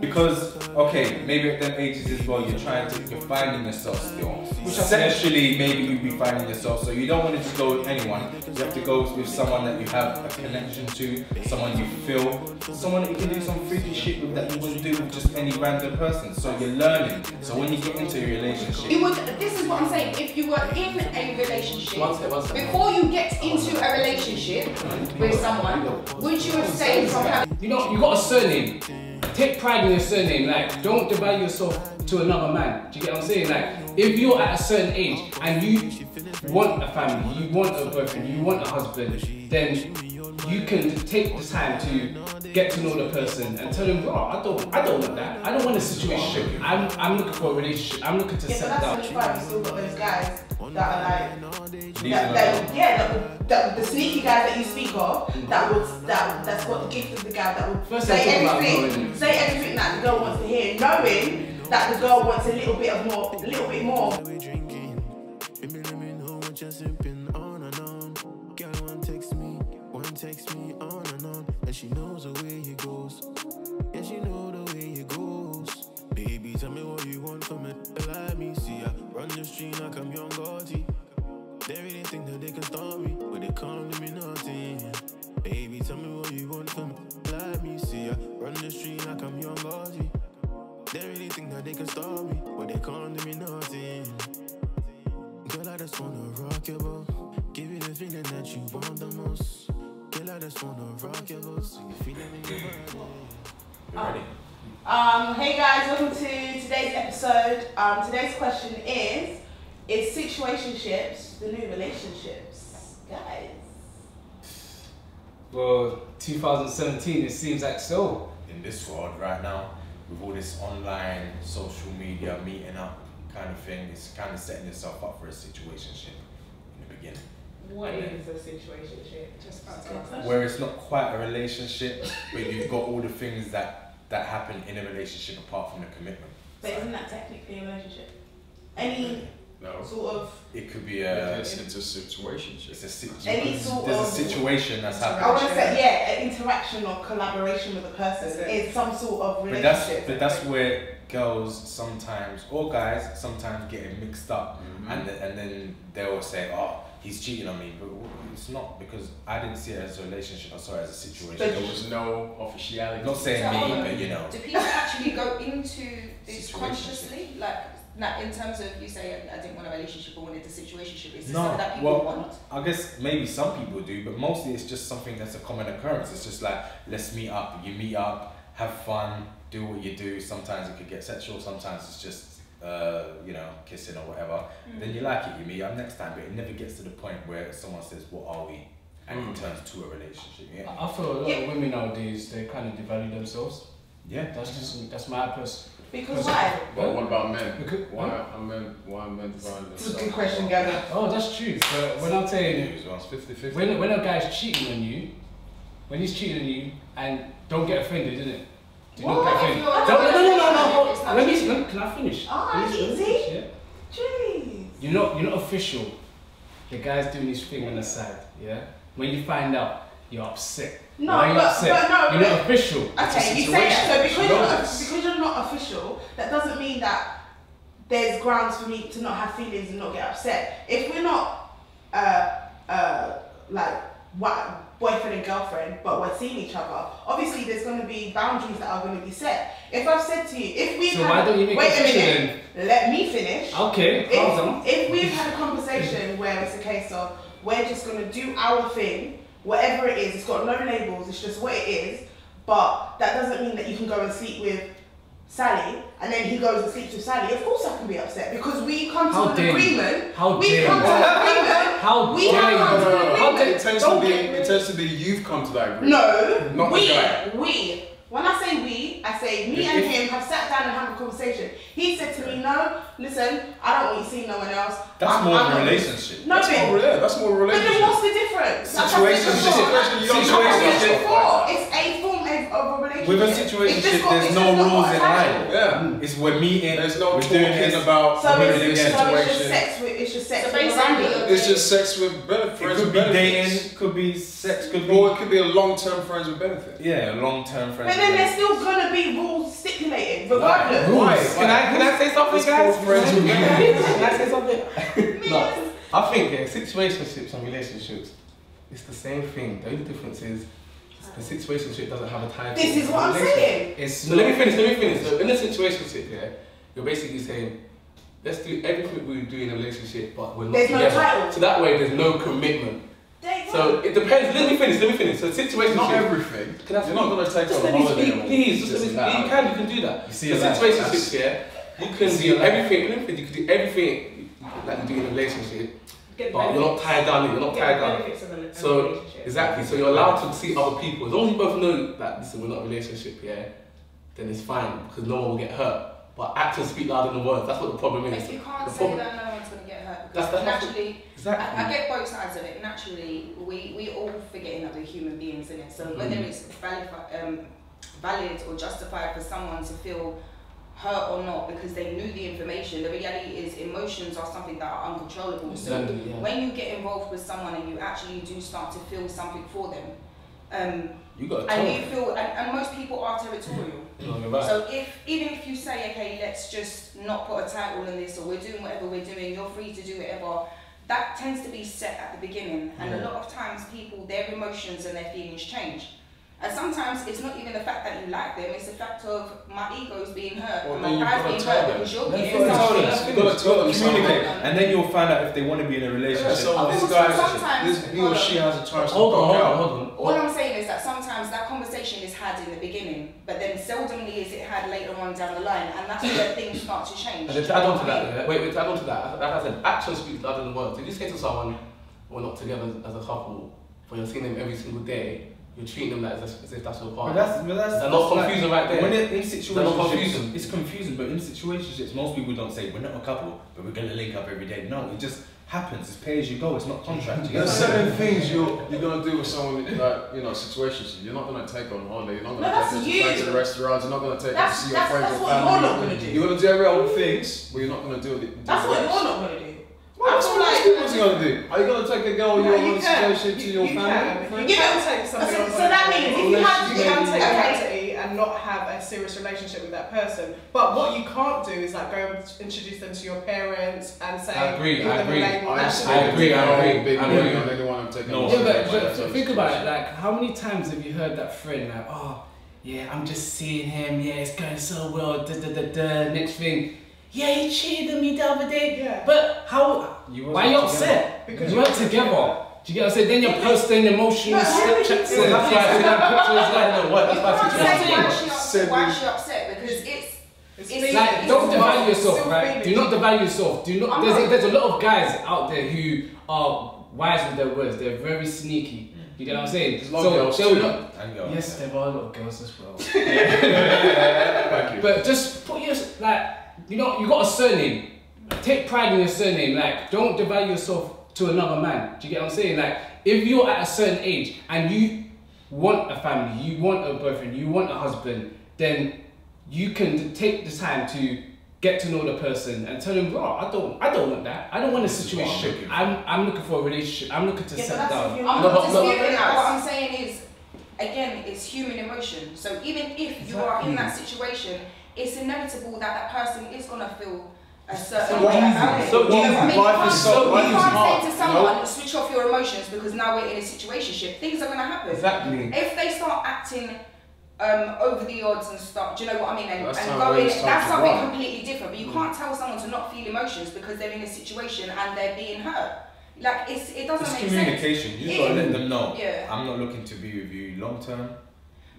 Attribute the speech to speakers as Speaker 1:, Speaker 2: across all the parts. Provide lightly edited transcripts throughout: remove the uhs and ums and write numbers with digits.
Speaker 1: Because, okay, maybe at them ages as well, you're finding yourself still. Which essentially, maybe you'd be finding yourself, so you don't want to just go with anyone. You have to go with someone that you have a connection to, someone you feel, someone that you can do some freaky shit with that you wouldn't do with just any random person. So you're learning. So when you get into a relationship,
Speaker 2: this is what I'm saying, if you were in a relationship, before you get into a relationship with someone, would you abstain from having...
Speaker 3: You know, you got a surname. Take pride in your surname, like, don't devalue yourself to another man. Do you get what I'm saying? Like, if you're at a certain age and you want a family, you want a boyfriend, you want a husband, then you can take the time to get to know the person and tell them, bro, I don't want that. I don't want a situation. I'm looking for a relationship. I'm looking to settle down.
Speaker 2: Yeah, but that's 25, you still got those guys that are like, the sneaky guys that you speak of, that's got the gift of the guy that would say everything that the girl wants to hear, knowing that the girl wants a little bit more.
Speaker 4: Text me on and on, and she knows the way it goes. Yeah, she know the way it goes. Baby, tell me what you want from it. Like me, see, I run the street like I'm young Gotti. They really think that they can stop me, but they can't do me nothing. Baby, tell me what you want from it. Like me, see, I run the street like I'm young Gotti. They really think that they can stop me, but they can't do me nothing. Girl, I just wanna rock your boat, give you the feeling that you want the most. Girl, I just wanna rock your boat, so you feel it in your body.
Speaker 1: ready?
Speaker 2: Hey guys, welcome to today's episode. Today's question is situationships the new relationships? Guys.
Speaker 3: Well, 2017, it seems like so.
Speaker 1: In this world right now, with all this online, social media, meeting up kind of thing, it's kind of setting yourself up for a situationship in the beginning.
Speaker 2: What is a situationship? Just
Speaker 1: where it's not quite a relationship, but you've got all the things that happen in a relationship apart from the commitment.
Speaker 2: But isn't that technically a relationship? Any sort of...
Speaker 1: It could be a...
Speaker 5: It's a situationship.
Speaker 1: There's a situation that's happening.
Speaker 2: I want to say, yeah, an interaction or collaboration with a person is some sort of relationship.
Speaker 1: But that's where girls sometimes, or guys sometimes get it mixed up, and then they'll say, oh, he's cheating on me, but it's not, because I didn't see it as a relationship, I saw it as a situation.
Speaker 5: But there was no officiality.
Speaker 1: Not saying me, but you know.
Speaker 6: Do people actually go into this consciously? Like, in terms of, you say, I didn't want a relationship, I wanted a situationship. Is this something that people want?
Speaker 1: I guess maybe some people do, but mostly it's just something that's a common occurrence. It's just like, let's meet up, you meet up, have fun, do what you do. Sometimes it could get sexual, sometimes it's just you know, kissing or whatever. Then you like it, you meet up next time, but it never gets to the point where someone says, what are we? And it turns to a relationship. Yeah.
Speaker 3: I feel a lot of women nowadays, they kind of devalue themselves.
Speaker 1: Yeah.
Speaker 3: That's my person.
Speaker 2: Because why?
Speaker 5: But what about men? Why are men devaluing themselves?
Speaker 2: It's a good question, Gavin.
Speaker 3: Oh, that's true. But when I'm saying,
Speaker 5: it's 50-50.
Speaker 3: When a guy's cheating on you, when he's cheating on you, and don't get offended, isn't it? Do not get offended. No. Let me. Can I finish?
Speaker 2: Easy.
Speaker 3: Yeah.
Speaker 2: Jeez.
Speaker 3: You're not official. The guy's doing his thing on the side. Yeah. When you find out, you're upset.
Speaker 2: No, but no.
Speaker 3: You're not official.
Speaker 2: Okay, you say that. So because you're not official, that doesn't mean that there's grounds for me to not have feelings and not get upset. If we're not like boyfriend and girlfriend, but we're seeing each other, obviously there's going to be boundaries that are going to be set. If I've said to you, if we've
Speaker 3: why don't you make
Speaker 2: wait a minute, let me finish.
Speaker 3: Okay.
Speaker 2: If we've had a conversation where it's a case of we're just going to do our thing, whatever it is, it's got no labels, it's just what it is, but that doesn't mean that you can go and sleep with Sally, and then he goes and sleeps with Sally. Of course I can be upset, because we come to an agreement.
Speaker 5: It tends to be you've come to that agreement.
Speaker 2: No,
Speaker 5: not the guy.
Speaker 2: We. When I say we, I say me and him have sat down and had a conversation. He said to me, no, listen, I don't want you seeing no one else.
Speaker 1: That's more of a relationship.
Speaker 2: No,
Speaker 5: that's more a relationship.
Speaker 2: But then what's the difference?
Speaker 5: Situation.
Speaker 2: It's a form of a relationship.
Speaker 1: With a situationship, there's no rules in life.
Speaker 5: Yeah.
Speaker 1: It's we're meeting.
Speaker 5: There's no
Speaker 1: we're doing
Speaker 5: talking
Speaker 1: this.
Speaker 5: about
Speaker 2: So
Speaker 5: the
Speaker 2: it's just
Speaker 5: situation.
Speaker 2: sex with, it's just sex
Speaker 6: So
Speaker 2: with
Speaker 6: basically,
Speaker 2: random.
Speaker 5: It's just sex with benefits.
Speaker 1: It could be dating, could be sex, could
Speaker 5: Or
Speaker 1: be
Speaker 5: it could be a long-term friends with benefit.
Speaker 1: yeah, long-term friends.
Speaker 2: But then there's still gonna be rules stipulated, regardless.
Speaker 5: Why?
Speaker 3: Can I say something,
Speaker 5: It's
Speaker 3: guys?
Speaker 5: called friends with benefits.
Speaker 3: Can I say something? No. I think situationships and relationships, it's the same thing. The only difference is the situationship doesn't have a title.
Speaker 2: This is what I'm saying.
Speaker 3: So let me finish. So in a situationship, yeah, you're basically saying, let's do everything we do in a relationship, but we're not
Speaker 2: There's no
Speaker 3: together.
Speaker 2: title.
Speaker 3: So that way, there's no commitment. So it depends. Let me finish. So situationship.
Speaker 5: Not everything.
Speaker 3: Can I
Speaker 5: You're not going to take
Speaker 3: just
Speaker 5: on a
Speaker 3: let me
Speaker 5: holiday.
Speaker 3: speak, please. Just let me speak. You can do that.
Speaker 1: You see
Speaker 3: The
Speaker 1: a life.
Speaker 3: situationships, yeah, you can do everything. You can do everything like you do in a relationship, but you're not tied down. You're not tied down. So exactly. So you're allowed to see other people. As long as you both know that listen, we're not a relationship, yeah, then it's fine because no one will get hurt. But actions speak louder than words. That's what the problem is.
Speaker 6: If you can't
Speaker 3: The
Speaker 6: say
Speaker 3: problem-
Speaker 6: that, no one's going to get hurt. Because
Speaker 3: That's
Speaker 6: naturally,
Speaker 3: exactly.
Speaker 6: I get both sides of it. Naturally, we all forgetting that we're human beings in it. So whether it's valid or justified for someone to feel hurt or not because they knew the information, the reality is emotions are something that are uncontrollable. So
Speaker 3: Exactly, yeah.
Speaker 6: when you get involved with someone and you actually do start to feel something for them,
Speaker 3: You got to
Speaker 6: and you feel, and most people are territorial.
Speaker 3: Right.
Speaker 6: So even if you say, okay, let's just not put a title on this, or we're doing whatever we're doing, you're free to do whatever, that tends to be set at the beginning. And a lot of times people, their emotions and their feelings change. And sometimes it's not even the fact that you like them, it's the fact of my ego's being hurt,
Speaker 5: Well,
Speaker 6: and
Speaker 5: then
Speaker 6: my pride's being hurt because you're getting
Speaker 5: You've got
Speaker 6: something.
Speaker 5: to tell them
Speaker 1: communicate,
Speaker 5: something.
Speaker 1: and then you'll find out if they want to be in a relationship.
Speaker 5: So
Speaker 6: Of
Speaker 5: this
Speaker 6: course,
Speaker 5: guy,
Speaker 6: sometimes-
Speaker 5: he or she has a choice to
Speaker 3: Hold
Speaker 5: fuck out.
Speaker 3: on.
Speaker 6: All I'm saying is that sometimes that conversation is had in the beginning, but then seldomly is it had later on down the line, and that's where things start to change.
Speaker 3: And then to add on to that, yeah, wait, to add on to that, like I said, action speaks louder than words. If you say to someone, we're not together as a couple, but you're seeing them every single day, you're treating them like as if that's your partner. They're not confusing right there.
Speaker 1: When in
Speaker 3: They're not
Speaker 1: situationships,
Speaker 3: confusing.
Speaker 1: it's confusing, but in situationships, most people don't say we're not a couple, but we're gonna link up every day. No, it just happens. It's pay as you go. It's not contract.
Speaker 5: There's certain things you're gonna do with someone like situations. You're not gonna take on holiday. You're not gonna
Speaker 2: No,
Speaker 5: take them
Speaker 2: that's
Speaker 5: to go to
Speaker 2: you.
Speaker 5: the restaurants. You're not gonna take them to
Speaker 2: That's
Speaker 5: see your friends or
Speaker 2: what
Speaker 5: family.
Speaker 2: you're not gonna do.
Speaker 5: You're gonna do every other things, but you're not gonna do it.
Speaker 2: That's what you're not gonna do.
Speaker 5: Well, that's
Speaker 2: I feel
Speaker 5: what
Speaker 2: like-
Speaker 5: what's he gonna do? Are you gonna take a girl
Speaker 2: No,
Speaker 5: you're
Speaker 2: you
Speaker 5: on a
Speaker 2: can.
Speaker 5: situation to
Speaker 2: You-
Speaker 5: your
Speaker 2: you
Speaker 5: family?
Speaker 2: can.
Speaker 7: You can take something on
Speaker 2: So that means if you have
Speaker 7: you can take
Speaker 2: okay.
Speaker 7: identity and not have a serious relationship with that person. But what you can't do is like go and introduce them to your parents and say,
Speaker 3: I agree,
Speaker 7: give
Speaker 3: I
Speaker 7: them a
Speaker 3: agree.
Speaker 7: label.
Speaker 5: I
Speaker 7: That's
Speaker 3: agree,
Speaker 7: it.
Speaker 3: I agree.
Speaker 5: Big
Speaker 3: I
Speaker 5: money
Speaker 3: agree.
Speaker 5: on anyone I'm taking.
Speaker 1: No.
Speaker 5: on
Speaker 3: Yeah,
Speaker 5: holiday,
Speaker 3: but
Speaker 5: that's
Speaker 3: think
Speaker 5: a
Speaker 3: about it,
Speaker 5: situation.
Speaker 3: like how many times have you heard that friend like, oh, yeah, I'm just seeing him, yeah, it's going so well, next thing, yeah, he cheated on me the other day,
Speaker 7: Yeah.
Speaker 3: but how, why are you upset?
Speaker 7: Because
Speaker 3: you weren't together. Do you get what I'm saying? Then you're posting emotional
Speaker 2: No,
Speaker 3: Snapchats,
Speaker 2: you-
Speaker 3: and that's why I see that pictures like, no, what, that's why I
Speaker 6: You
Speaker 3: see
Speaker 6: can't say
Speaker 3: that.
Speaker 6: why is she upset because it's
Speaker 7: feelings.
Speaker 3: Like, don't
Speaker 7: It's
Speaker 3: devalue yourself,
Speaker 7: still
Speaker 3: right?
Speaker 7: feelings.
Speaker 3: Do not devalue yourself. Do not. There's a lot of guys out there who are wise with their words. They're very sneaky. You get what I'm saying?
Speaker 5: There's a lot of girls
Speaker 3: they'll
Speaker 5: too.
Speaker 3: not.
Speaker 1: And go.
Speaker 3: Yes, there are a lot of girls as well.
Speaker 5: Thank you.
Speaker 3: But just put your you got a surname. Take pride in your surname. Like, don't devalue yourself to another man. Do you get what I'm saying? Like, if you're at a certain age and you want a family, you want a boyfriend, you want a husband, then you can take the time to get to know the person and tell them, bro, I don't want that. I don't want a situation. I'm looking for a relationship. I'm looking to
Speaker 2: Yeah, but
Speaker 3: settle
Speaker 2: that's
Speaker 3: down.
Speaker 2: if you're
Speaker 6: I'm
Speaker 3: No,
Speaker 6: not
Speaker 3: but- no,
Speaker 6: disputing that. What I'm saying is, again, it's human emotion. So even if you are in that situation, it's inevitable that that person is gonna feel a certain
Speaker 5: So
Speaker 6: way
Speaker 5: easy.
Speaker 6: about it.
Speaker 3: So
Speaker 6: You know what I mean?
Speaker 5: life is so
Speaker 6: You
Speaker 5: life is
Speaker 6: can't
Speaker 5: hard,
Speaker 6: say to
Speaker 5: you
Speaker 6: someone,
Speaker 5: know?
Speaker 6: switch off your emotions because now we're in a situationship. Things are gonna happen.
Speaker 3: Exactly.
Speaker 6: If they start acting over the odds and stuff, do you know what I mean? And,
Speaker 5: That's
Speaker 6: and
Speaker 5: how
Speaker 6: going,
Speaker 5: it starts
Speaker 6: that's
Speaker 5: to
Speaker 6: something
Speaker 5: run.
Speaker 6: completely different. But you can't tell someone to not feel emotions because they're in a situation and they're being hurt. Like it doesn't
Speaker 1: It's
Speaker 6: make sense.
Speaker 1: communication. You just gotta let them know.
Speaker 6: Yeah.
Speaker 1: I'm not looking to be with you long term.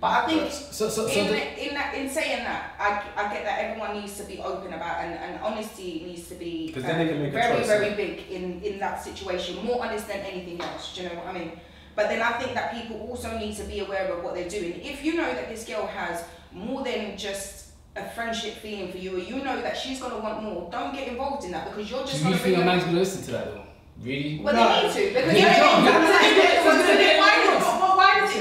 Speaker 6: But I think
Speaker 3: So
Speaker 6: in saying that, I get that everyone needs to be open about and honesty needs to be
Speaker 1: 'Cause then they can make a
Speaker 6: very
Speaker 1: choice,
Speaker 6: very
Speaker 1: yeah.
Speaker 6: big in that situation, more honest than anything else. Do you know what I mean? But then I think that people also need to be aware of what they're doing. If you know that this girl has more than just a friendship feeling for you, or you know that she's gonna want more, don't get involved in that because you're just
Speaker 3: do you
Speaker 6: gonna
Speaker 3: think a
Speaker 6: bring
Speaker 3: man's gonna listen to that though? Really?
Speaker 6: well, they need to because
Speaker 3: Yeah,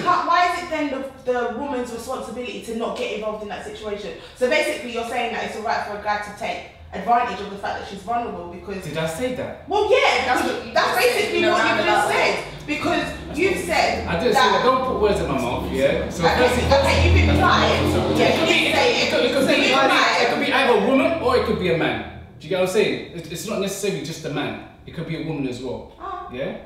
Speaker 2: But why is it then the woman's woman's responsibility to not get involved in that situation. So basically, you're saying that it's alright for a guy to take advantage of the fact that she's vulnerable because.
Speaker 3: Did I say that?
Speaker 2: Well, yeah, that's basically what you just said. Because you've said.
Speaker 3: I didn't say that. Don't put words in my mouth, yeah? So
Speaker 2: okay, you've implied.
Speaker 3: It could be either a woman or it could be a man. Do you get what I'm saying? It's not necessarily just a man. It could be a woman as well. Yeah?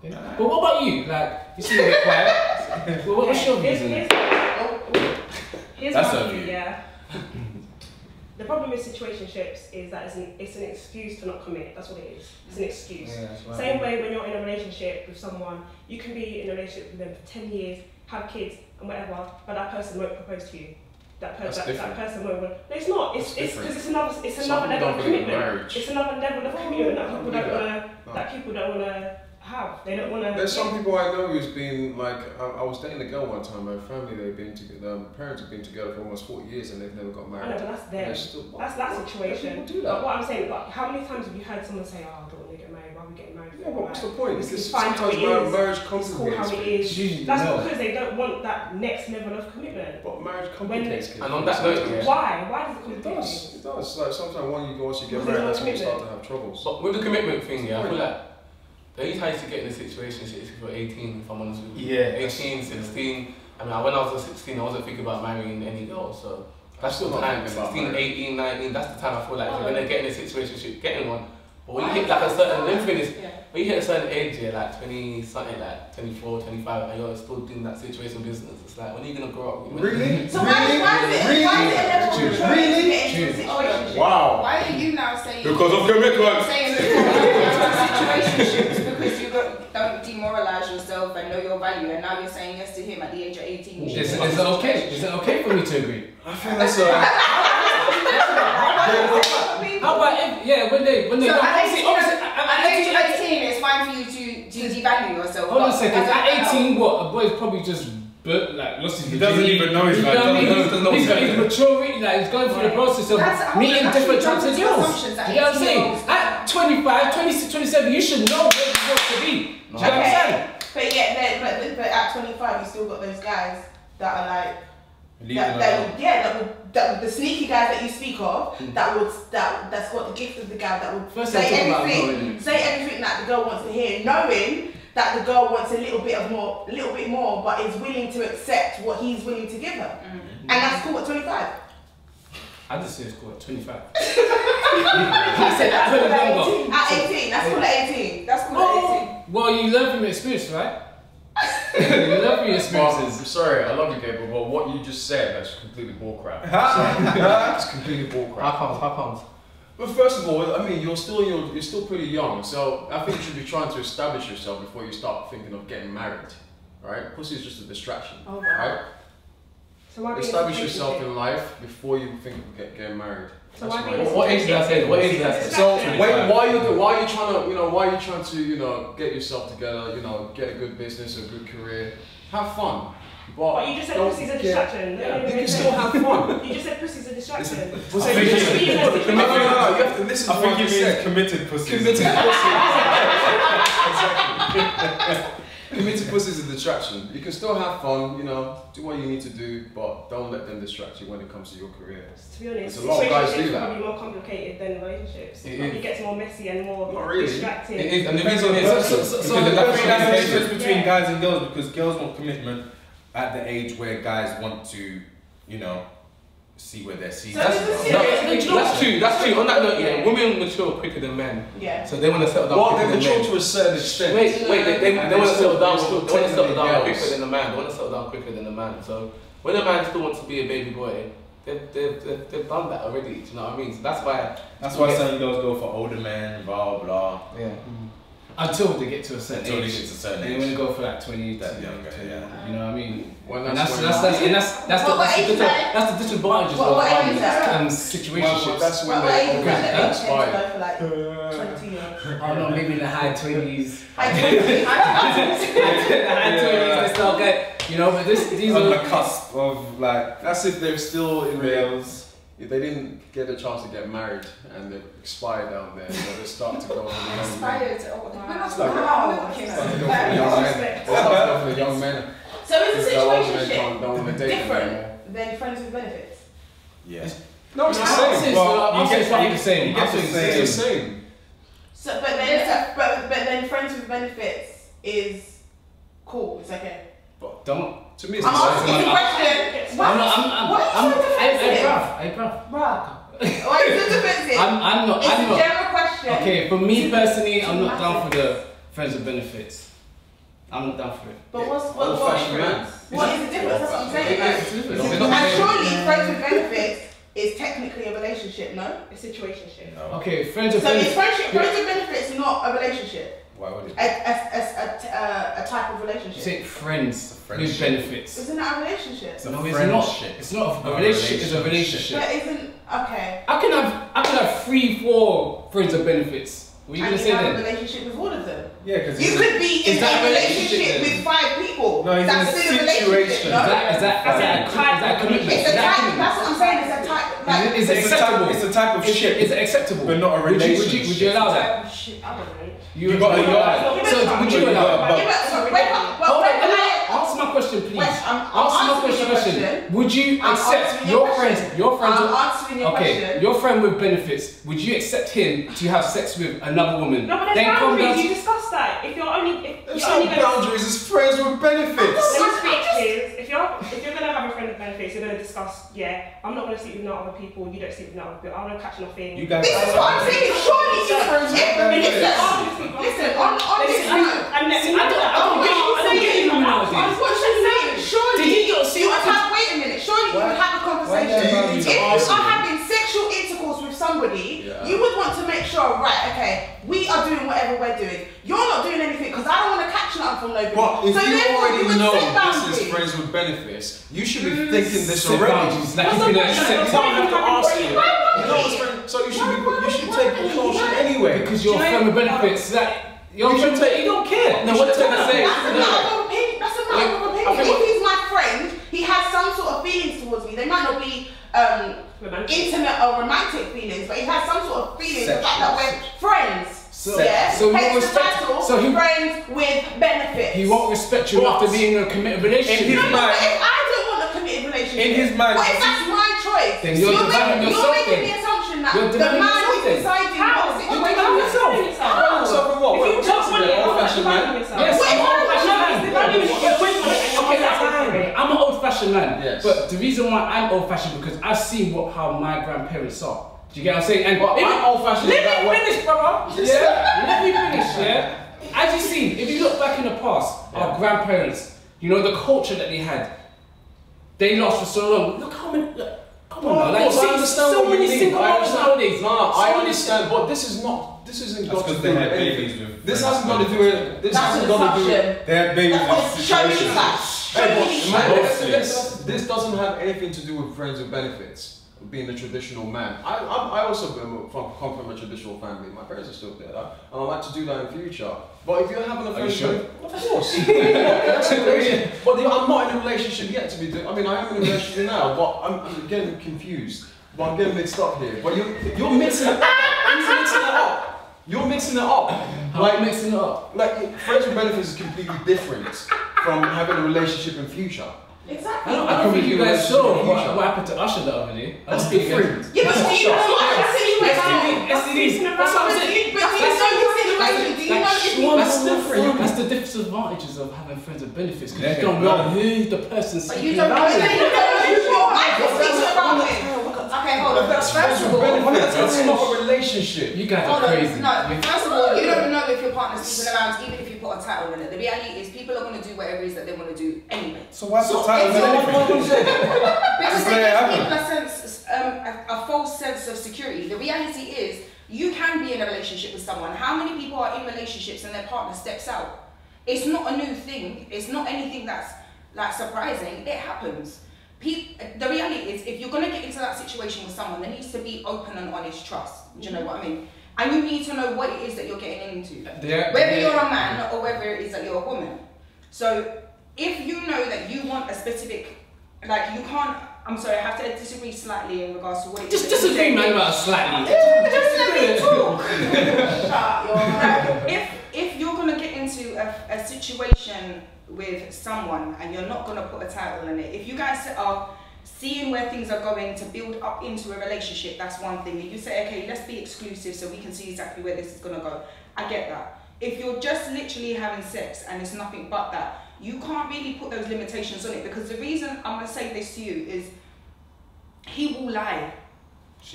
Speaker 3: Yeah. But what about you? Like, you seem a bit quiet. Well, what's your reason?
Speaker 8: Here's
Speaker 1: That's
Speaker 8: my
Speaker 1: a
Speaker 8: view,
Speaker 1: view.
Speaker 8: yeah. The problem with situationships is that it's an excuse to not commit. That's what it is. It's an excuse.
Speaker 3: Yeah, that's right.
Speaker 8: Same way when you're in a relationship with someone, you can be in a relationship with them for 10 years, have kids and whatever, but that person won't propose to you. That person won't. No, it's not. It's because it's another level of commitment. It's another level of commitment that people don't wanna have. They don't wanna.
Speaker 5: There's some people I know who's been like, I was dating a girl one time. Her family, they've been together. Parents have been together for almost 40 years and they've never got married.
Speaker 8: I know, but that's them. That's that situation.
Speaker 5: Do that.
Speaker 8: But what I'm saying, like, how many times have you heard someone say, "Oh, I don't want to get married. Why are we getting married?"
Speaker 5: Yeah, but what's the point?
Speaker 8: It's fine how it is.
Speaker 5: Marriage
Speaker 8: It's cool
Speaker 5: complicates
Speaker 8: how it is. That's because they don't want that next level of commitment.
Speaker 5: But marriage complicates
Speaker 9: And on that note,
Speaker 8: Why? Why does it
Speaker 5: it
Speaker 8: complicate?
Speaker 5: does. It does. Like sometimes once you get
Speaker 8: Because
Speaker 5: married,
Speaker 8: there's
Speaker 5: that's
Speaker 8: no
Speaker 5: when you start to
Speaker 8: commitment.
Speaker 5: have troubles.
Speaker 9: But with the commitment thing, yeah, I feel like the only time to get in a situation is if you're 18, if I'm honest with you.
Speaker 3: Yeah.
Speaker 9: 18, 16. I mean, when I was 16, I wasn't thinking about marrying any girl, so that's
Speaker 5: still
Speaker 9: the
Speaker 5: not
Speaker 9: time,
Speaker 5: thinking about
Speaker 9: 16,
Speaker 5: marriage.
Speaker 9: 18, 19, that's the time I feel like if you're going to get in a situation, getting one. But when you hit like a certain, when you hit a certain age, yeah, like 20 something, like 24, 25, and you're still doing that situation business, it's like, when are you going to grow up?
Speaker 5: Really?
Speaker 2: So why is it a level of maturity to get into a situation?
Speaker 5: Wow.
Speaker 6: Why are you now saying?
Speaker 5: Because of commitment.
Speaker 6: Saying that situationships because you don't demoralize yourself and know your value, and now you're saying yes to him at the age of 18.
Speaker 3: Is it okay? Is it okay for me to agree?
Speaker 5: I think that's
Speaker 3: How about when they
Speaker 6: So at age
Speaker 3: obviously,
Speaker 6: of 18, it's fine for you to devalue yourself.
Speaker 3: hold on a
Speaker 6: but
Speaker 3: second.
Speaker 6: as
Speaker 3: At 18, what? A boy's probably just lost his
Speaker 1: He doesn't even know his
Speaker 3: you know what I mean?
Speaker 1: value. He doesn't know
Speaker 3: He's
Speaker 1: his
Speaker 3: got his
Speaker 1: value.
Speaker 3: maturity, like he's going through the process of
Speaker 6: That's-
Speaker 3: meeting
Speaker 6: that's
Speaker 3: different
Speaker 6: actually
Speaker 3: types of
Speaker 6: jumping to
Speaker 3: girls.
Speaker 6: assumptions that
Speaker 3: You know what I'm saying?
Speaker 6: 18-year-olds
Speaker 3: At 25, 26, 27, you should know where you want to be. Do you know what I'm saying?
Speaker 2: But yeah, but at 25, you still got those guys that are like. The sneaky guys that you speak of, that's got the gift of the gab that would
Speaker 3: First
Speaker 2: say
Speaker 3: they talk about
Speaker 2: everything,
Speaker 3: going.
Speaker 2: say everything that the girl wants to hear, knowing that the girl wants a little bit more, but is willing to accept what he's willing to give her, and that's cool at 25.
Speaker 3: I just say it's cool at 25. I said that pretty longer.
Speaker 2: At 18, that's cool at 18.
Speaker 6: That's cool at 18.
Speaker 3: Well, you learn from your experience, right? You learn from your experiences.
Speaker 5: I'm sorry, I love you, Gabriel, but what you just said, that's completely bullcrap. It's completely bullcrap.
Speaker 9: How comes?
Speaker 5: But first of all, I mean, you're still pretty young, so I think you should be trying to establish yourself before you start thinking of getting married, right? Pussy is just a distraction,
Speaker 8: Oh, wow.
Speaker 5: right?
Speaker 8: So why be in a
Speaker 5: Establish yourself
Speaker 8: situationship?
Speaker 5: in life before you think of getting married.
Speaker 8: So
Speaker 5: That's
Speaker 8: why
Speaker 5: my-
Speaker 8: be in a
Speaker 9: What age did I say? What age did I say?
Speaker 5: So
Speaker 3: Exactly.
Speaker 5: why are you trying to get yourself together, get a good business, a good career, have fun.
Speaker 8: But you just said
Speaker 5: don't
Speaker 8: pussy's a
Speaker 5: get-
Speaker 8: distraction.
Speaker 5: Yeah, you can still have fun.
Speaker 8: You just said pussy's a distraction.
Speaker 5: No,
Speaker 8: So you just be in a
Speaker 5: you
Speaker 8: situation.
Speaker 5: have to listen to
Speaker 1: I
Speaker 5: what
Speaker 1: think
Speaker 5: I
Speaker 1: he
Speaker 5: just
Speaker 1: means
Speaker 5: said.
Speaker 1: committed pussies.
Speaker 5: Committed pussy. Exactly. Committed pussy is a distraction. You can still have fun, do what you need to do, but don't let them distract you when it comes to your career.
Speaker 8: To be honest,
Speaker 5: There's a lot of guys do
Speaker 8: situationships
Speaker 5: that.
Speaker 8: are probably more complicated than relationships.
Speaker 9: It
Speaker 8: It
Speaker 9: is.
Speaker 8: gets more messy and more
Speaker 5: Not really.
Speaker 8: distracting.
Speaker 9: It is, and the
Speaker 1: Depends on
Speaker 9: reason
Speaker 1: the
Speaker 9: is
Speaker 1: person.
Speaker 3: so
Speaker 1: I think that's the
Speaker 3: communication.
Speaker 1: difference between
Speaker 8: Yeah.
Speaker 1: guys and girls, because girls want commitment at the age where guys want to, see where their seeds
Speaker 2: So
Speaker 1: are.
Speaker 2: it's a
Speaker 9: No,
Speaker 2: serious-
Speaker 9: that's true. That's true. On that note, yeah,
Speaker 2: Yeah.
Speaker 9: women mature quicker than men,
Speaker 2: Yeah.
Speaker 9: so they want to settle down
Speaker 5: Well,
Speaker 9: quicker
Speaker 5: they
Speaker 9: than
Speaker 5: mature
Speaker 9: men.
Speaker 5: to a certain extent.
Speaker 9: Wait, they want to settle down. They
Speaker 5: still
Speaker 9: want to settle
Speaker 5: technically
Speaker 9: down
Speaker 5: girls.
Speaker 9: quicker than the man. They want to settle down quicker than the man. So when a man still wants to be a baby boy, they've done that already. Do you know what I mean? So that's why.
Speaker 1: That's why some girls go for older men, blah blah.
Speaker 9: Yeah.
Speaker 3: Until they get to a certain
Speaker 1: Until they
Speaker 3: age.
Speaker 1: get to a certain
Speaker 3: And
Speaker 1: age.
Speaker 3: when they go for like 20,
Speaker 1: That
Speaker 3: 20,
Speaker 1: younger,
Speaker 3: 20,
Speaker 1: yeah.
Speaker 3: you know what I mean?
Speaker 5: When
Speaker 3: And
Speaker 5: that's
Speaker 3: that's
Speaker 5: when-
Speaker 3: the disadvantages
Speaker 2: What age is that?
Speaker 5: Well,
Speaker 3: situationships.
Speaker 5: that's when
Speaker 2: What age
Speaker 5: they
Speaker 2: is that? They tend to
Speaker 5: expire.
Speaker 2: go for like 20 years.
Speaker 3: I don't know, maybe in the high 20s.
Speaker 2: I don't
Speaker 3: The high 20s, they start getting, but these
Speaker 1: On the
Speaker 3: are.
Speaker 1: cusp of like
Speaker 5: That's if they're still in their,
Speaker 1: males.
Speaker 5: if they didn't get a chance to get married and they've expired down there, so they start to go for the young men.
Speaker 6: Inspired. We're not
Speaker 5: Like-
Speaker 6: talking about milking.
Speaker 5: Start to go for the young men. They start to go for the young men.
Speaker 2: So is is a
Speaker 5: The older men
Speaker 2: situationship
Speaker 5: don't want to date anymore.
Speaker 2: different than friends with benefits?
Speaker 1: Yeah.
Speaker 5: No, it's the
Speaker 3: I'll
Speaker 5: same.
Speaker 3: say it's
Speaker 1: Well,
Speaker 3: I'll say it's roughly the same.
Speaker 1: you get
Speaker 3: I'll say
Speaker 1: the
Speaker 3: it's
Speaker 5: It's the same.
Speaker 2: So, but then friends with benefits is cool. It's okay.
Speaker 3: Don't.
Speaker 5: To me, it's
Speaker 2: I'm
Speaker 5: the
Speaker 2: asking
Speaker 5: same.
Speaker 2: you a question. Why are you so defensive?
Speaker 3: Hey, bruv.
Speaker 2: Bruh. Why are you so defensive?
Speaker 3: I'm not.
Speaker 2: It's
Speaker 3: I'm
Speaker 2: a
Speaker 3: not.
Speaker 2: general question.
Speaker 3: Okay, for me personally, I'm not down for the friends with benefits. I'm not down for it.
Speaker 2: But what's
Speaker 5: Old-fashioned man.
Speaker 2: what is the difference? That's what I'm saying.
Speaker 3: It's different.
Speaker 1: Is it
Speaker 2: And
Speaker 1: not
Speaker 2: surely friends with benefits is technically a relationship, no?
Speaker 8: A situationship.
Speaker 3: Okay, friends with
Speaker 2: So is
Speaker 3: benefits.
Speaker 2: friends with benefits not a relationship?
Speaker 1: Why would it?
Speaker 2: A type of
Speaker 3: You
Speaker 2: relationship?
Speaker 3: say friends with
Speaker 1: Friendship.
Speaker 3: benefits.
Speaker 2: Isn't that a relationship?
Speaker 1: It's a
Speaker 3: No, it's
Speaker 1: friendship.
Speaker 3: not. It's not
Speaker 1: Not
Speaker 3: a
Speaker 1: a
Speaker 3: relationship. It's a
Speaker 1: relationship.
Speaker 3: relationship.
Speaker 2: But isn't okay.
Speaker 3: I can have 3, 4 friends with benefits. What are you
Speaker 2: And
Speaker 3: gonna
Speaker 2: you
Speaker 3: say
Speaker 2: have a
Speaker 3: then?
Speaker 2: relationship with all of them.
Speaker 1: Yeah, because
Speaker 2: You could be in
Speaker 3: Is that
Speaker 2: a
Speaker 3: a relationship
Speaker 2: relationship
Speaker 3: then?
Speaker 2: with 5 people.
Speaker 1: No, he's
Speaker 2: That's
Speaker 1: in a
Speaker 2: still a relationship,
Speaker 1: situation.
Speaker 2: no?
Speaker 3: Is that a commitment?
Speaker 2: It's a
Speaker 3: Is that
Speaker 2: type.
Speaker 3: commitment?
Speaker 2: That's what I'm saying. It's a type. Like,
Speaker 3: Is it acceptable?
Speaker 1: It's a type of shit,
Speaker 3: Is it acceptable?
Speaker 1: but not a
Speaker 3: Would
Speaker 1: relationship.
Speaker 3: you allow that?
Speaker 8: I don't know.
Speaker 1: You got a yacht.
Speaker 3: So would you allow that?
Speaker 2: Yeah, but wait up. But
Speaker 3: Hold
Speaker 2: wait,
Speaker 3: on,
Speaker 2: wait,
Speaker 3: answer my question, please.
Speaker 2: Wait, I'm
Speaker 3: Answer my
Speaker 2: answering your question.
Speaker 3: Would you
Speaker 2: I'm
Speaker 3: accept
Speaker 2: answering
Speaker 3: your
Speaker 2: your
Speaker 3: friend?
Speaker 2: question.
Speaker 3: Your friend.
Speaker 2: I'm answering your
Speaker 3: Okay,
Speaker 2: question.
Speaker 3: your friend with benefits. Would you accept him to have sex with another woman?
Speaker 8: No, but
Speaker 3: Then
Speaker 8: there's
Speaker 3: come down
Speaker 8: boundaries.
Speaker 3: to
Speaker 8: You discussed that. If you're only, if
Speaker 5: There's
Speaker 8: you're
Speaker 5: no
Speaker 8: only gonna,
Speaker 5: boundaries. It's friends with benefits.
Speaker 8: let me speak, please. If you're gonna have a friend with benefits, you're gonna discuss. Yeah, I'm not gonna sleep with no other people. You don't sleep with no other people. I don't catch nothing.
Speaker 1: You guys.
Speaker 2: This is what I'm saying. Surely you listen. On this note.
Speaker 3: I don't get you nowadays.
Speaker 2: What she's saying, surely
Speaker 3: Did you not see
Speaker 2: you
Speaker 3: what
Speaker 2: would have, wait a minute, surely you would have a conversation.
Speaker 1: why
Speaker 2: If
Speaker 1: do you
Speaker 2: you
Speaker 1: ask
Speaker 2: are
Speaker 1: me?
Speaker 2: having sexual intercourse with somebody,
Speaker 5: Yeah.
Speaker 2: you would want to make sure, right, okay, we are doing whatever we're doing. You're not doing anything because I don't want to catch nothing from nobody.
Speaker 5: But if
Speaker 2: so
Speaker 5: you
Speaker 2: therefore
Speaker 5: already
Speaker 2: you would
Speaker 5: know
Speaker 2: set
Speaker 5: this
Speaker 2: boundaries.
Speaker 5: is friends with benefits, you should be thinking this
Speaker 3: Set
Speaker 5: already.
Speaker 3: boundaries, like he's gonna accept
Speaker 5: You don't have to ask him.
Speaker 2: Why would
Speaker 5: You know what's
Speaker 2: he?
Speaker 5: friend, so you should take precaution anyway.
Speaker 3: because you're a friend with benefits. Like you're
Speaker 5: You should take-
Speaker 3: you don't care.
Speaker 5: No,
Speaker 3: You
Speaker 5: what
Speaker 3: should
Speaker 5: I'm
Speaker 3: take
Speaker 5: saying-
Speaker 3: it.
Speaker 2: That's a matter of opinion. That's a matter of opinion. If he's my friend, he has some sort of feelings towards me. They might not be intimate or romantic feelings, but he has some sort of feelings. The fact that we're friends.
Speaker 3: So-
Speaker 2: Yeah.
Speaker 3: so he
Speaker 2: Hence
Speaker 3: won't
Speaker 2: the
Speaker 3: respect-
Speaker 2: title,
Speaker 3: so he-
Speaker 2: friends with benefits.
Speaker 3: He won't respect you after being in a committed relationship.
Speaker 1: In his
Speaker 2: No, but
Speaker 1: mind-
Speaker 2: if I don't want a committed relationship,
Speaker 1: In his mind-
Speaker 2: what if that's my choice?
Speaker 3: Then you're denying yourself
Speaker 2: making
Speaker 3: then.
Speaker 2: the assumption that
Speaker 3: You're
Speaker 2: the
Speaker 3: denying
Speaker 2: man
Speaker 3: yourself
Speaker 2: is
Speaker 3: then.
Speaker 2: deciding
Speaker 8: How?
Speaker 2: what the
Speaker 8: You're
Speaker 2: situation
Speaker 8: denying
Speaker 2: is.
Speaker 8: yourself.
Speaker 5: So for what?
Speaker 8: If you
Speaker 5: What
Speaker 8: just want it,
Speaker 5: old-fashioned man?
Speaker 3: Yes,
Speaker 2: Wait,
Speaker 3: I'm
Speaker 2: hold on,
Speaker 3: old-fashioned
Speaker 2: no,
Speaker 3: man.
Speaker 2: it's the value of your
Speaker 3: Okay, that's fine. I'm an old-fashioned man.
Speaker 5: Yes.
Speaker 3: But the reason why I'm old-fashioned because I've seen how my grandparents are. Do you get what I'm saying? And
Speaker 5: But
Speaker 3: if-
Speaker 5: I'm old-fashioned in that
Speaker 3: Let me
Speaker 5: way.
Speaker 3: finish, brother. Yeah. Let me finish. Yeah. As you see, if you look back in the past, our grandparents, you know the culture that they had, they last for so long. Look how many. Look, come on, now, like,
Speaker 5: I
Speaker 3: see,
Speaker 5: understand
Speaker 3: so
Speaker 5: what
Speaker 3: many
Speaker 5: you mean.
Speaker 3: single
Speaker 5: I
Speaker 3: mothers
Speaker 5: understand.
Speaker 3: nowadays.
Speaker 5: No,
Speaker 3: So
Speaker 5: I
Speaker 3: many-
Speaker 5: understand, but this isn't
Speaker 1: That's
Speaker 5: got to
Speaker 1: because
Speaker 5: do
Speaker 1: they
Speaker 5: with
Speaker 1: had
Speaker 5: anything.
Speaker 1: babies with
Speaker 5: This
Speaker 1: friends
Speaker 5: hasn't got to do with. This
Speaker 2: That's
Speaker 5: hasn't got to do with.
Speaker 2: assumption.
Speaker 1: They had babies
Speaker 2: That's
Speaker 1: with
Speaker 2: show me
Speaker 1: situations.
Speaker 2: facts. Show
Speaker 5: Hey,
Speaker 2: me
Speaker 5: but,
Speaker 2: facts.
Speaker 5: man, this doesn't have anything to do with friends with benefits. Being a traditional man, I also come from a traditional family. My parents are still there, and I like to do that in future. But if you're having a
Speaker 1: Are you
Speaker 5: friendship,
Speaker 1: sure?
Speaker 5: of course. That's a relationship. But I'm not in a relationship yet to be doing. I mean, I am in a relationship now, but I'm getting confused. But I'm getting mixed up here. But you're mixing it up. You're mixing it up. You're mixing it up.
Speaker 3: How are you mixing it up?
Speaker 5: Like friends with benefits is completely different from having a relationship in future.
Speaker 2: Exactly.
Speaker 3: I don't think you guys saw
Speaker 5: Relationship in
Speaker 3: what
Speaker 5: future.
Speaker 3: happened to Usher the other day. I
Speaker 5: That's
Speaker 3: don't think you guys-
Speaker 5: different.
Speaker 2: Yeah, but do you know what situation?
Speaker 3: STDs. That's what I'm saying.
Speaker 2: But do you know the situation? Do you know if he
Speaker 3: That's
Speaker 2: was
Speaker 3: different. That's the disadvantages of having friends with benefits because
Speaker 1: Yeah,
Speaker 3: you don't
Speaker 1: no.
Speaker 3: know who the person's
Speaker 2: But you
Speaker 3: seeking
Speaker 2: don't know
Speaker 3: around
Speaker 2: that you
Speaker 3: with.
Speaker 2: don't know who your wife is thinking about him. Okay, hold on.
Speaker 5: That's
Speaker 2: First of all,
Speaker 5: That's not a relationship.
Speaker 3: You guys
Speaker 6: Hold
Speaker 3: are
Speaker 6: on,
Speaker 3: crazy.
Speaker 6: no. First of all, you don't know if your partner's sleeping around, even if you put a title on it. The reality is, people are going to do whatever it is that they want to do anyway.
Speaker 1: So what's the title of anything?
Speaker 6: Because
Speaker 1: Just
Speaker 6: they
Speaker 1: let it
Speaker 6: give
Speaker 1: happen.
Speaker 6: people a false sense of security. The reality is, you can be in a relationship with someone. How many people are in relationships and their partner steps out? It's not a new thing. It's not anything that's like surprising. It happens. The reality is, if you're going to get into that situation with someone, there needs to be open and honest trust. Do you know what I mean? And you need to know what it is that you're getting into. Whether you're a man or whether it is that you're a woman. So if you know that you want a specific, like you can't, I'm sorry, I have to disagree slightly in regards to what it is.
Speaker 3: Just disagree, man, about slightly.
Speaker 6: Just let me talk.
Speaker 2: Shut your mouth.
Speaker 6: If you're gonna get into a a situation with someone and you're not going to put a title on it, if you guys are seeing where things are going to build up into a relationship, that's one thing. If you say, okay, let's be exclusive so we can see exactly where this is going to go, I get that. If you're just literally having sex and it's nothing but that, you can't really put those limitations on it, because the reason I'm going to say this to you is he will lie.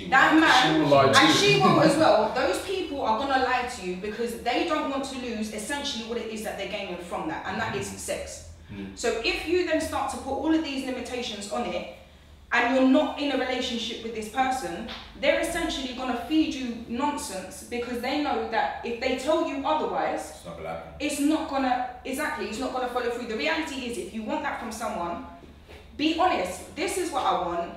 Speaker 6: That man,
Speaker 5: she will lie to
Speaker 6: and
Speaker 5: you.
Speaker 6: she will as well, those people are going to lie to you because they don't want to lose essentially what it is that they're gaining from that, and that is sex. So if you then start to put all of these limitations on it, and you're not in a relationship with this person, they're essentially going to feed you nonsense, because they know that if they tell you otherwise, it's not going to follow through. The reality is, if you want that from someone, be honest. This is what I want.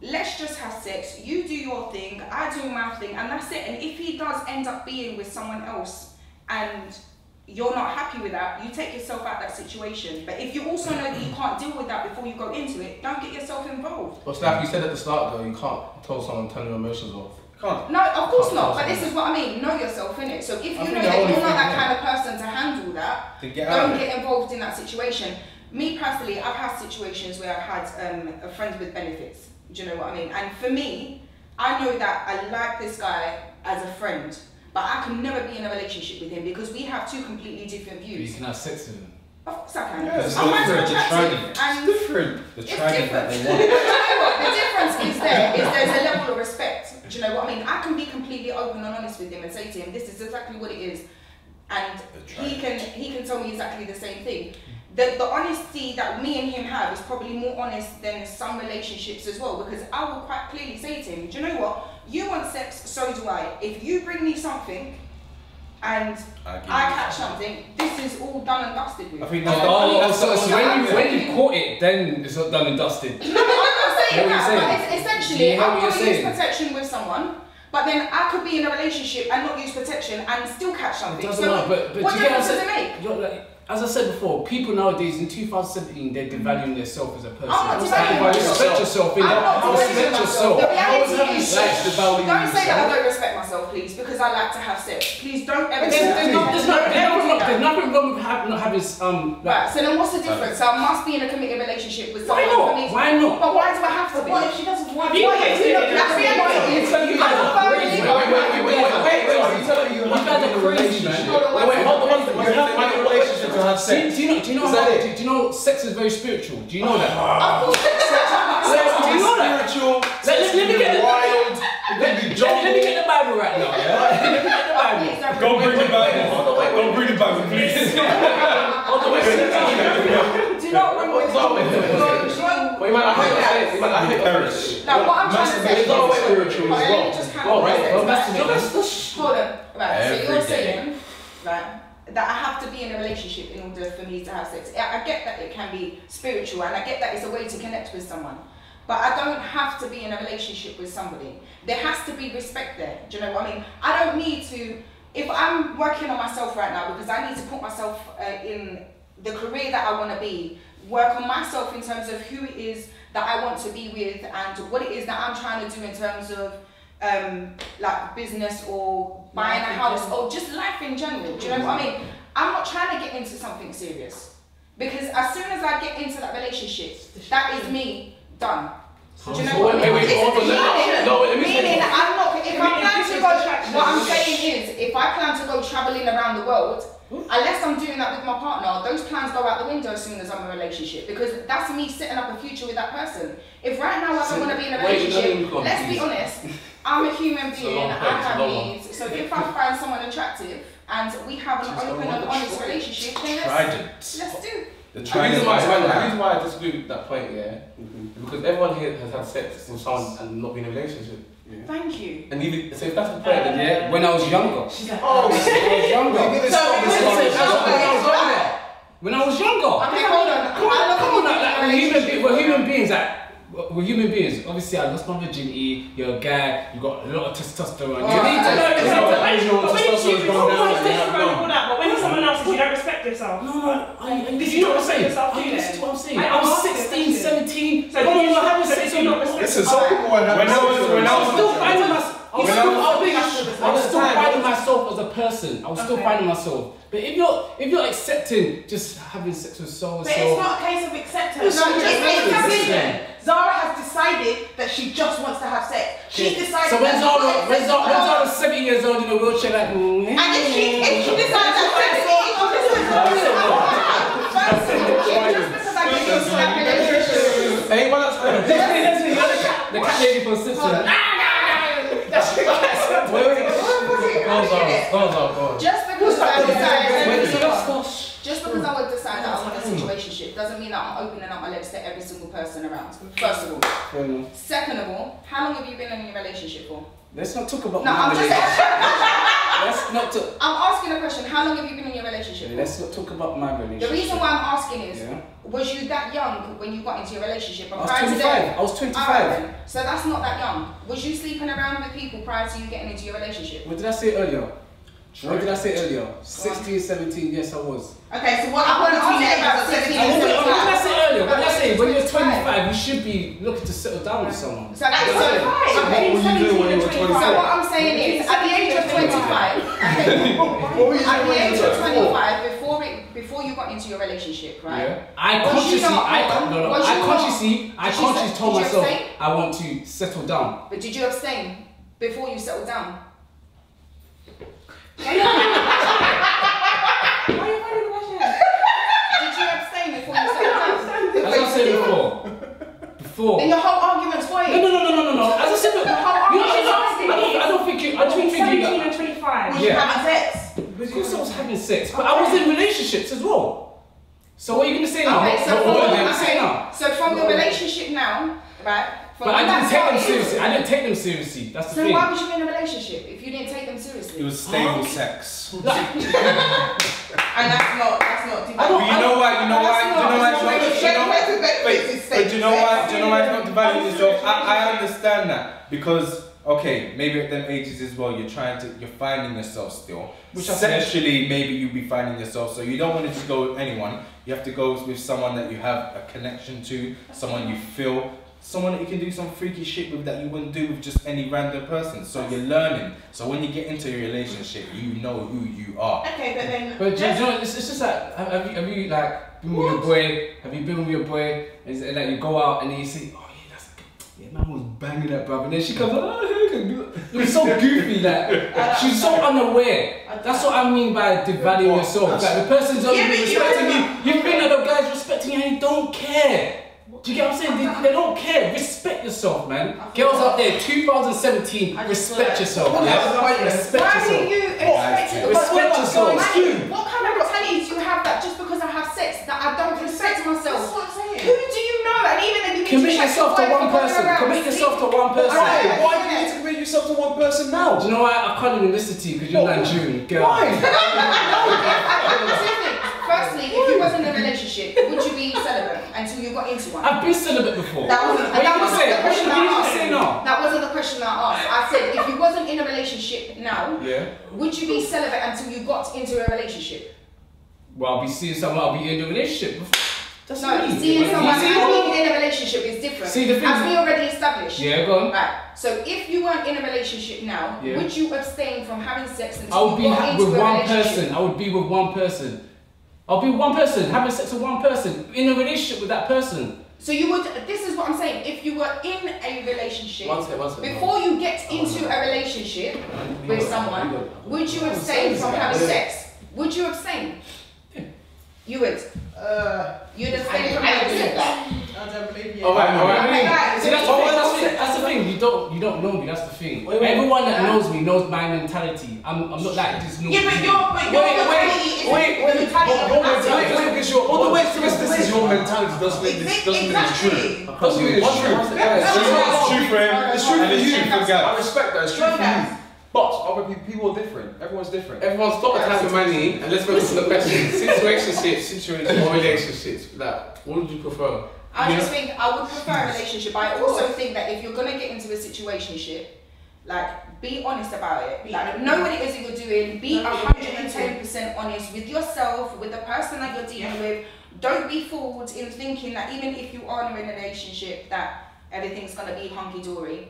Speaker 6: Let's just have sex. You do your thing, I do my thing, and that's it. And if he does end up being with someone else and you're not happy with that, you take yourself out of that situation. But if you also know that you can't deal with that before you go into it, don't get yourself involved.
Speaker 9: But like you said at the start though, you can't tell someone, turn your emotions off.
Speaker 1: Can't.
Speaker 6: No, of course not. But this is what I mean. Know yourself, innit? So if you know that you're not that kind of person to handle that, don't get involved in that situation. Me personally, I've had situations where I've had friends with benefits. Do you know what I mean? And for me, I know that I like this guy as a friend, but I can never be in a relationship with him because we have two completely different views.
Speaker 3: But you can have sex with him.
Speaker 6: Of course I can.
Speaker 1: Yeah, it's
Speaker 6: I'm
Speaker 1: different.
Speaker 6: attractive,
Speaker 1: It's different. The
Speaker 6: it's
Speaker 1: training that
Speaker 6: different.
Speaker 1: they want.
Speaker 6: You know what? The difference is there's a level of respect. Do you know what I mean? I can be completely open and honest with him and say to him, this is exactly what it is. And he can tell me exactly the same thing. The honesty that me and him have is probably more honest than some relationships as well, because I will quite clearly say to him, do you know what? You want sex, so do I. If you bring me something and I catch something, this is all done and dusted with.
Speaker 1: I think
Speaker 3: so when you caught it, then it's not done and dusted.
Speaker 6: No, I'm not saying
Speaker 3: What are you
Speaker 6: that, but it's essentially,
Speaker 3: Do you hear
Speaker 6: I'm
Speaker 3: what
Speaker 6: going to
Speaker 3: you're
Speaker 6: use
Speaker 3: saying?
Speaker 6: protection with someone, but then I could be in a relationship and not use protection and still catch
Speaker 3: It
Speaker 6: something.
Speaker 3: doesn't
Speaker 6: So
Speaker 3: matter, but
Speaker 6: what
Speaker 3: you get
Speaker 6: difference does it make?
Speaker 3: You're like, as I said before, people nowadays in 2017 they're devaluing themselves as a person.
Speaker 6: I'm not devaluing
Speaker 3: Respect yourself, innit?
Speaker 6: I'm not devaluing
Speaker 3: Respect
Speaker 6: myself.
Speaker 3: yourself.
Speaker 6: The reality is,
Speaker 5: devaluing
Speaker 6: don't say that I
Speaker 5: yourself?
Speaker 6: don't respect myself, please, because I like to have sex. Please don't ever
Speaker 3: There's
Speaker 6: say that.
Speaker 3: nothing wrong with not having
Speaker 6: Right, so then what's the difference? So I must be in a committed relationship with
Speaker 3: Why
Speaker 6: someone
Speaker 3: not?
Speaker 6: for me to-
Speaker 3: Why not?
Speaker 6: But why do I have to be?
Speaker 2: What if she doesn't want
Speaker 8: You
Speaker 2: what
Speaker 8: get
Speaker 2: if you
Speaker 8: it.
Speaker 2: don't-
Speaker 6: That's the reality.
Speaker 3: You guys are crazy.
Speaker 5: You guys are crazy, man.
Speaker 6: Wait,
Speaker 5: Hold on. You have to be in a relationship to have sex.
Speaker 3: Do you know sex is very spiritual? Do you know that?
Speaker 6: Of course,
Speaker 3: Do you know that?
Speaker 5: Spiritual.
Speaker 3: Let me get the
Speaker 5: wild. It can be
Speaker 3: Let me get the Bible right now. Yeah? Let me get the Bible.
Speaker 1: Go bring the Bible. Go bring the Bible, please.
Speaker 6: do not bring this
Speaker 9: But you might not hate it. You might not hate
Speaker 1: Perish.
Speaker 6: Now, what I'm trying to say is,
Speaker 5: Masturbation is spiritual as
Speaker 6: let me
Speaker 5: well.
Speaker 6: just kind
Speaker 5: Well,
Speaker 6: of
Speaker 5: right?
Speaker 6: hold on. Right, so
Speaker 1: Every
Speaker 6: you're
Speaker 1: day.
Speaker 6: saying, right, that I have to be in a relationship in order for me to have sex. I get that it can be spiritual, and I get that it's a way to connect with someone. But I don't have to be in a relationship with somebody. There has to be respect there. Do you know what I mean? I don't need to, if I'm working on myself right now because I need to put myself in the career that I want to be, work on myself in terms of who it is that I want to be with and what it is that I'm trying to do in terms of like business or buying a house or just life in general. Do you know what I mean? I'm not trying to get into something serious because as soon as I get into that relationship, that is me done. Do you know what I mean? Meaning I'm not, if I plan to go, what I'm saying is, if I plan to go travelling around the world, unless I'm doing that with my partner, those plans go out the window as soon as I'm in a relationship because that's me setting up a future with that person. If right now I don't want to be in a relationship, let's be honest, I'm a human being, I have needs, so if I find someone attractive and we have an open and honest relationship, then let's do.
Speaker 9: The reason why I disagree with that point, yeah, is because everyone here has had sex with someone and not been in a relationship.
Speaker 6: Yeah. Thank you.
Speaker 9: And even, so if that's the point, then
Speaker 3: Yeah, when I was younger.
Speaker 2: She's like,
Speaker 3: When I was younger. When I was younger.
Speaker 6: Okay, hold on.
Speaker 3: Come on, we're human beings. We're human beings. Obviously, I lost my virginity. You're a guy. You got a lot of testosterone. You need to know.
Speaker 8: But when someone else says you don't respect yourself.
Speaker 3: Did you not respect yourself? This is what I'm saying. I was 16, 17. So come on, having sex with
Speaker 5: Listen, some people are having
Speaker 1: When I was
Speaker 3: still finding myself. I'm still finding myself as a person. I'm still finding myself. But if you're accepting just having sex with so and so,
Speaker 2: but it's not a case of acceptance. No, it's a decision. Zara has decided that she just wants to have sex. She's decided.
Speaker 3: So when Zara's 7 years old in a wheelchair, like,
Speaker 2: and if she decides that sex is
Speaker 3: the cat lady from Simpson.
Speaker 6: Just because I would decide that I want a situationship doesn't mean that I'm opening up my legs to every single person around. First of all. Second of all, how long have you been in your relationship for?
Speaker 3: Let's not talk about
Speaker 6: my relationship.
Speaker 3: Let's not talk.
Speaker 6: I'm asking a question. How long have you been in your relationship?
Speaker 3: Let's not talk about my relationship.
Speaker 6: The reason why I'm asking is, was you that young when you got into your relationship?
Speaker 3: I was 25. I was 25.
Speaker 6: So that's not that young. Was you sleeping around with people prior to you getting into your relationship?
Speaker 3: What did I say earlier? What did I say earlier? 16, 17, yes I was.
Speaker 2: Okay, so what happened between the ages of 17 and 25?
Speaker 3: What did I say earlier? What did I say? When you're 25, you should be looking to settle down with someone.
Speaker 6: So that's
Speaker 5: what were you doing when you were 25?
Speaker 6: So what I'm saying is, at the age of 25,
Speaker 5: what were you doing
Speaker 6: at the age of
Speaker 5: 25?
Speaker 6: before you got into your relationship, right?
Speaker 3: Yeah. I consciously told myself I want to settle down.
Speaker 6: But did you abstain before you settled down? Did you abstain before you settled down?
Speaker 3: As I said before.
Speaker 6: Then your whole argument's void.
Speaker 3: No. As I said before, I don't think you. I don't think you.
Speaker 8: 17 and 25.
Speaker 2: Was you having sex?
Speaker 3: Of course I was having sex, but I was in relationships as well. So what are you gonna say now?
Speaker 6: Okay, so from your relationship now, right?
Speaker 3: But I didn't take them seriously. I didn't take them seriously. That's the thing.
Speaker 6: So why was you in a relationship if you didn't take them seriously?
Speaker 1: It was stable sex.
Speaker 2: And that's not
Speaker 1: You know why it's not devaluing yourself? I understand that because maybe at them ages as well, you're finding yourself still. Which essentially maybe you'll be finding yourself. So you don't want to just go with anyone. You have to go with someone that you have a connection to, someone you feel. Someone that you can do some freaky shit with that you wouldn't do with just any random person. So you're learning. So when you get into a relationship, you know who you are.
Speaker 2: Okay, but then.
Speaker 3: But do you know, it's just like, have you like been with your boy? Have you been with your boy? And like you go out and then you say, oh yeah, man was banging that bruv, and then she comes, it's so goofy, like she's so unaware. That's what I mean by devaluing yourself. Like the person's only respecting you. You think that the guy's respecting you and you don't care. Do you get what I'm saying? They don't care. Respect yourself, man. Girls out there, 2017, respect yourself. Respect yourself. Respect yourself.
Speaker 6: What kind of mentality do you have that just because I have sex that I don't respect myself?
Speaker 2: That's what I'm saying.
Speaker 6: Who do you know? And even then you
Speaker 3: commit yourself to one person. Commit yourself to one person.
Speaker 5: Why do you need to commit yourself to one person now?
Speaker 3: Do you know why I can't even listen to you because you're Nigerian, girl?
Speaker 5: Why?
Speaker 6: Firstly, if you wasn't in a relationship, would you be celibate until you got into one?
Speaker 3: I've been celibate before.
Speaker 6: That wasn't the question I asked.
Speaker 3: No.
Speaker 6: That wasn't the question I asked. I said, if you wasn't in a relationship now, would you be celibate until you got into a relationship?
Speaker 3: Well, I'll be seeing someone, I'll be in a relationship. That's
Speaker 6: seeing someone and being in a relationship is different.
Speaker 3: See, the thing
Speaker 6: as we already established.
Speaker 3: Yeah, go on.
Speaker 6: Right. So if you weren't in a relationship now, would you abstain from having sex until
Speaker 3: I would
Speaker 6: you got into
Speaker 3: with
Speaker 6: a
Speaker 3: one
Speaker 6: relationship?
Speaker 3: person. I would be with one person. I'll be one person, having sex with one person, in a relationship with that person.
Speaker 6: So you would, this is what I'm saying, if you were in a relationship,
Speaker 9: one second.
Speaker 6: before you get into a relationship with someone, would you abstain from having sex? Would you abstain? You would. You'd abstain from having sex.
Speaker 2: I don't believe you.
Speaker 3: Alright. See, that's the thing. You don't know me. That's the thing. Everyone that knows me knows my mentality. I'm not like this.
Speaker 2: Yeah, but your mentality
Speaker 5: This is your mentality. Doesn't mean it's true. Doesn't mean it's true.
Speaker 1: It's true for him.
Speaker 5: It's true for you.
Speaker 1: I
Speaker 5: respect that. It's true for you. But other people are different. Everyone's different.
Speaker 9: Everyone stop attacking money and let's focus on the question. Situationships or relationships. Like, what would you prefer?
Speaker 6: I just think I would prefer a relationship. I also think that if you're gonna get into a situationship, like be honest about it. Like know what it is that you're doing. Be 110% honest with yourself, with the person that you're dealing with. Don't be fooled in thinking that even if you are in a relationship that everything's gonna be hunky dory.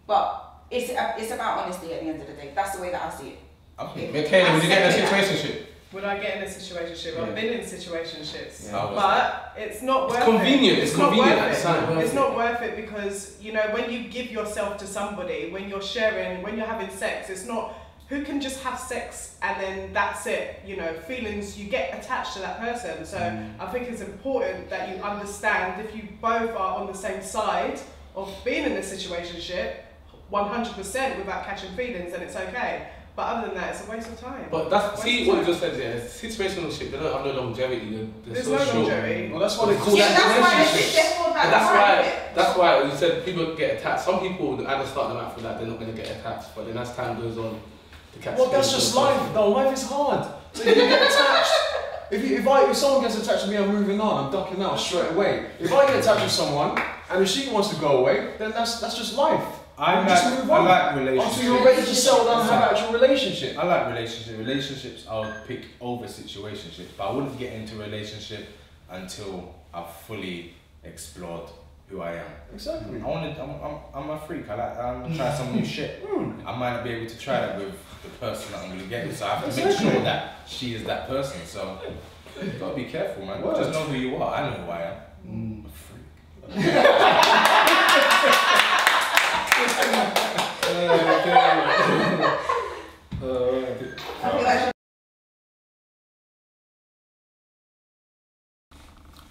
Speaker 6: But it's about honesty at the end of the day. That's the way that I see it.
Speaker 1: Okay.
Speaker 9: Michaela, would you get in a situationship?
Speaker 7: Would I get in a situationship? I've been in situationships,
Speaker 1: Yeah.
Speaker 7: but it's not worth
Speaker 9: Convenient.
Speaker 7: it.
Speaker 9: It's
Speaker 7: not
Speaker 9: convenient
Speaker 7: worth
Speaker 9: at the time.
Speaker 7: It's not worth it because, you know, when you give yourself to somebody, when you're sharing, when you're having sex, it's not who can just have sex and then that's it. You know, feelings, you get attached to that person. So I think it's important that you understand if you both are on the same side of being in a situationship 100% without catching feelings, then it's okay. But other than that, it's a waste of time.
Speaker 9: But that's, see what you just said there, situationship, they don't have no longevity.
Speaker 7: There's
Speaker 9: so
Speaker 7: no
Speaker 9: short.
Speaker 7: longevity.
Speaker 5: Well, that's what they call
Speaker 6: Yeah,
Speaker 5: that
Speaker 6: that's why they
Speaker 5: relationships.
Speaker 6: sit there for that.
Speaker 9: And that's why you said people get attached. Some people at the start of the for that, they're not going to get attached. But then as time goes on, the catch.
Speaker 5: Well, that's just life, though. Life is hard. So you get attached. If someone gets attached to me, I'm moving on. I'm ducking out straight away. If I get attached to someone and if she wants to go away, then that's just life.
Speaker 1: I like relationships.
Speaker 5: Until you're ready to settle down and have an actual relationship.
Speaker 1: I like relationships. Relationships I would pick over situationships, but I wouldn't get into a relationship until I've fully explored who I am.
Speaker 5: Exactly.
Speaker 1: I'm a freak. I like try some new shit. I might not be able to try that with the person that I'm going to get with, so I have to make sure that she is that person. So you've got to be careful, man. Just know who you are. I know who I am. I'm a freak.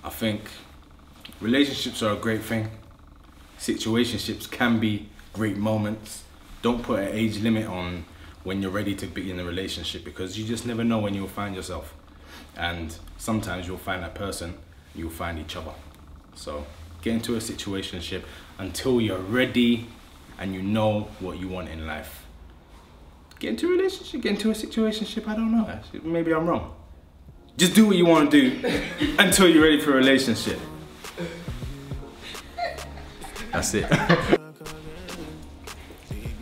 Speaker 1: I think relationships are a great thing. Situationships can be great moments. Don't put an age limit on when you're ready to be in a relationship, because you just never know when you'll find yourself. And sometimes you'll find that person, you'll find each other. So get into a situationship until you're ready and you know what you want in life. Get into a relationship, get into a situationship, I don't know. Actually, maybe I'm wrong. Just do what you want to do until you're ready for a relationship. That's it.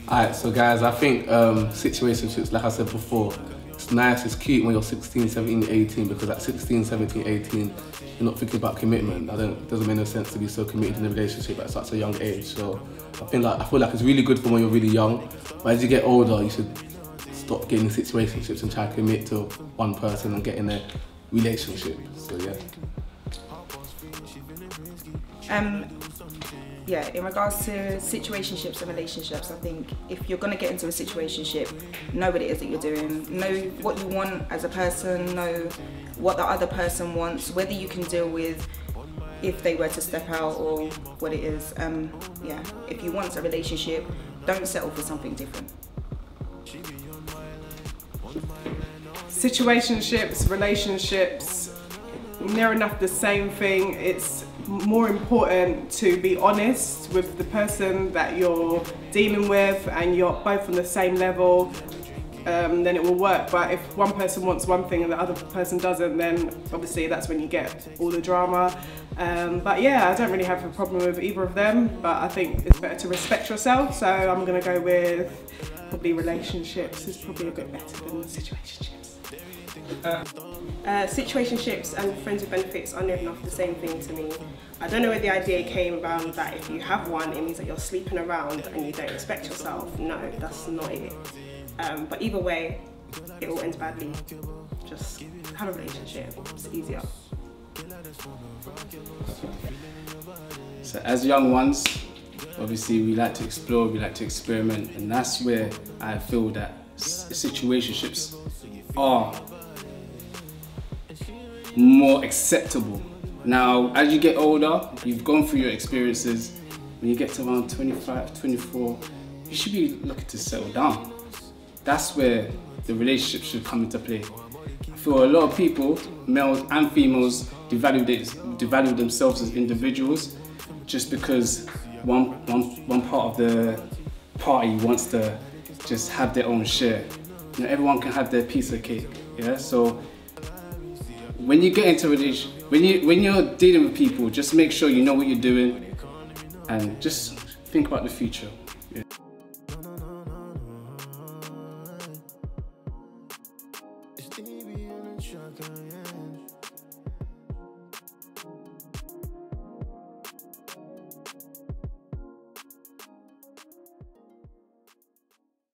Speaker 9: Alright, so guys, I think situationships, like I said before, it's nice, it's cute when you're 16, 17, 18, because at 16, 17, 18, you're not thinking about commitment. It doesn't make no sense to be so committed in a relationship at such a young age. So I feel like it's really good for when you're really young, but as you get older, you should stop getting in situationships and try to commit to one person and get in a relationship. So yeah.
Speaker 6: Yeah, in regards to situationships and relationships, I think if you're going to get into a situationship, know what it is that you're doing, know what you want as a person, know what the other person wants, whether you can deal with if they were to step out or what it is. Yeah, if you want a relationship, don't settle for something different.
Speaker 7: Situationships, relationships, near enough the same thing. It's more important to be honest with the person that you're dealing with and you're both on the same level, then it will work. But if one person wants one thing and the other person doesn't, then obviously that's when you get all the drama. But yeah, I don't really have a problem with either of them, but I think it's better to respect yourself, so I'm going to go with probably relationships is probably a bit better than situationships.
Speaker 8: Situationships and friends with benefits are near enough the same thing to me. I don't know where the idea came around that if you have one, it means that you're sleeping around and you don't respect yourself. No, that's not it. But either way, it all ends badly. Just have a relationship, it's easier.
Speaker 3: So as young ones, obviously we like to explore, we like to experiment, and that's where I feel that situationships are more acceptable. Now, as you get older, you've gone through your experiences, when you get to around 25, 24, you should be looking to settle down. That's where the relationship should come into play. I feel a lot of people, males and females, devalue themselves as individuals just because one part of the party wants to just have their own share. You know, everyone can have their piece of cake. Yeah. So when you get into a relationship, when you're dealing with people, just make sure you know what you're doing and just think about the future. Yeah.
Speaker 4: It's DB on the track,